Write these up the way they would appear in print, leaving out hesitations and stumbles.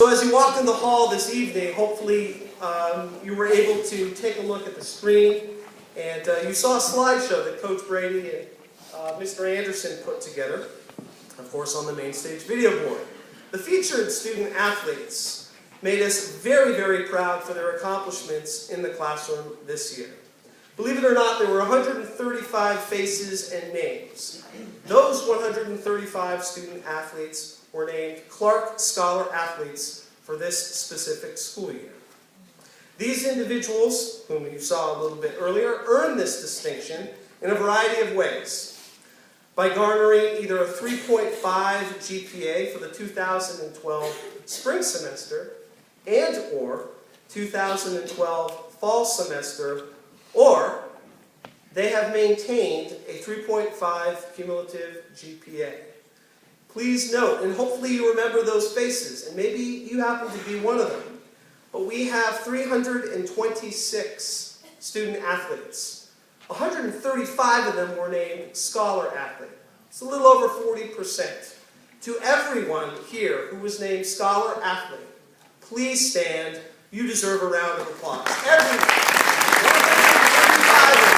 So as you walked in the hall this evening, hopefully you were able to take a look at the screen, and you saw a slideshow that Coach Brady and Mr. Anderson put together, of course on the main stage video board. The featured student athletes made us very, very proud for their accomplishments in the classroom this year. Believe it or not, there were 135 faces and names. Those 135 student athletes were named Clark Scholar Athletes for this specific school year. These individuals, whom you saw a little bit earlier, earned this distinction in a variety of ways. By garnering either a 3.5 GPA for the 2012 spring semester and or 2012 fall semester, or they have maintained a 3.5 cumulative GPA. Please note, and hopefully you remember those faces, and maybe you happen to be one of them, but we have 326 student athletes. 135 of them were named Scholar Athlete. It's a little over 40%. To everyone here who was named Scholar Athlete, please stand. You deserve a round of applause. Everyone. 135 of them.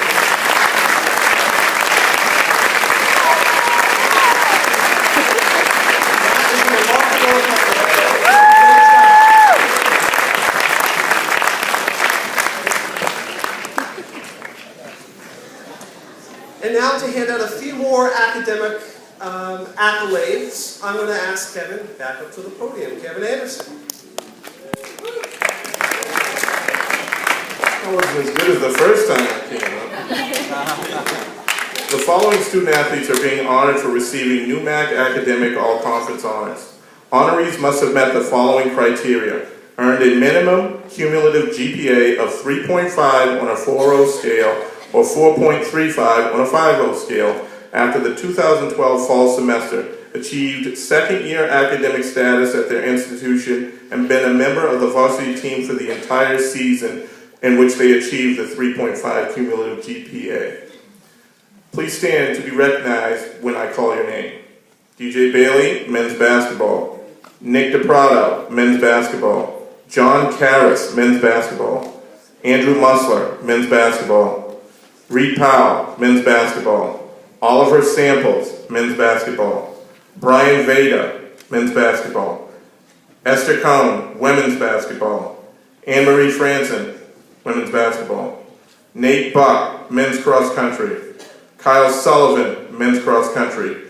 And now to hand out a few more academic accolades, I'm going to ask Kevin back up to the podium. Kevin Anderson. That wasn't as good as the first time I came up. The following student athletes are being honored for receiving NUMAC Academic All-Conference honors. Honorees must have met the following criteria: earned a minimum cumulative GPA of 3.5 on a 4.0 scale or 4.35 on a 5.0 scale after the 2012 fall semester, achieved second-year academic status at their institution, and been a member of the varsity team for the entire season in which they achieved the 3.5 cumulative GPA. Please stand to be recognized when I call your name. DJ Bailey, men's basketball. Nick DePrado, men's basketball. John Karras, men's basketball. Andrew Musler, men's basketball. Reed Powell, men's basketball. Oliver Samples, men's basketball. Brian Veda, men's basketball. Esther Cohn, women's basketball. Anne-Marie Franson, women's basketball. Nate Buck, men's cross country. Kyle Sullivan, men's cross country.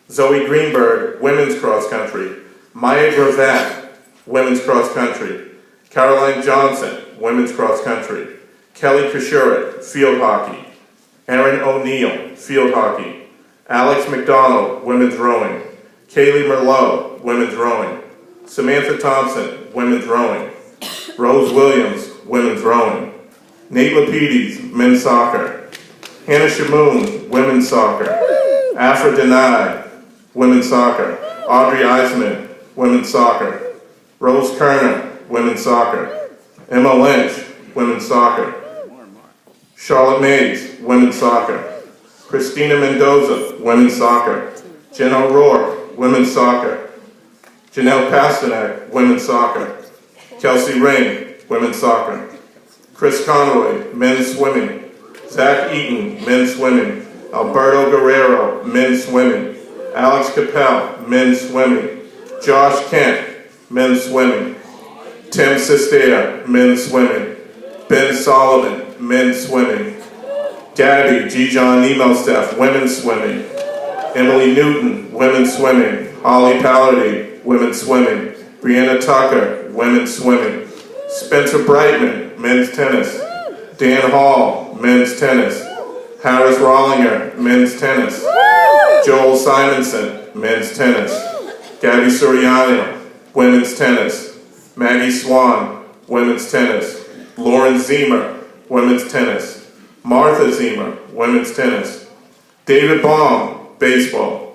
Zoe Greenberg, women's cross country. Maya Gravatt, women's cross country. Caroline Johnson, women's cross country. Kelly Kashurik, field hockey. Erin O'Neill, field hockey. Alex McDonald, women's rowing. Kaylee Merlot, women's rowing. Samantha Thompson, women's rowing. Rose Williams, women's rowing. Nate Lapides, men's soccer. Hannah Shamoon, women's soccer. Afra Denai, women's soccer. Audrey Eisman, women's soccer. Rose Kerner, women's soccer. Emma Lynch, women's soccer. Charlotte Mays, women's soccer. Christina Mendoza, women's soccer. Jen O'Rourke, women's soccer. Janelle Pasternak, women's soccer. Kelsey Ring, women's soccer. Chris Conroy, men's swimming. Zach Eaton, men's swimming. Alberto Guerrero, men's swimming. Alex Capel, men's swimming. Josh Kent, men's swimming. Tim Sistea, men's swimming. Ben Solomon, men's swimming. Gabby G. John Nemelsteff, women's swimming. Emily Newton, women's swimming. Holly Pallardy, women's swimming. Brianna Tucker, women's swimming. Spencer Brightman, men's tennis. Dan Hall, men's tennis. Harris Rollinger, men's tennis. Joel Simonson, men's tennis. Gabby Soriano, women's tennis. Maggie Swan, women's tennis. Lauren Zemer, women's tennis. Martha Zemer, women's tennis. David Baum, baseball.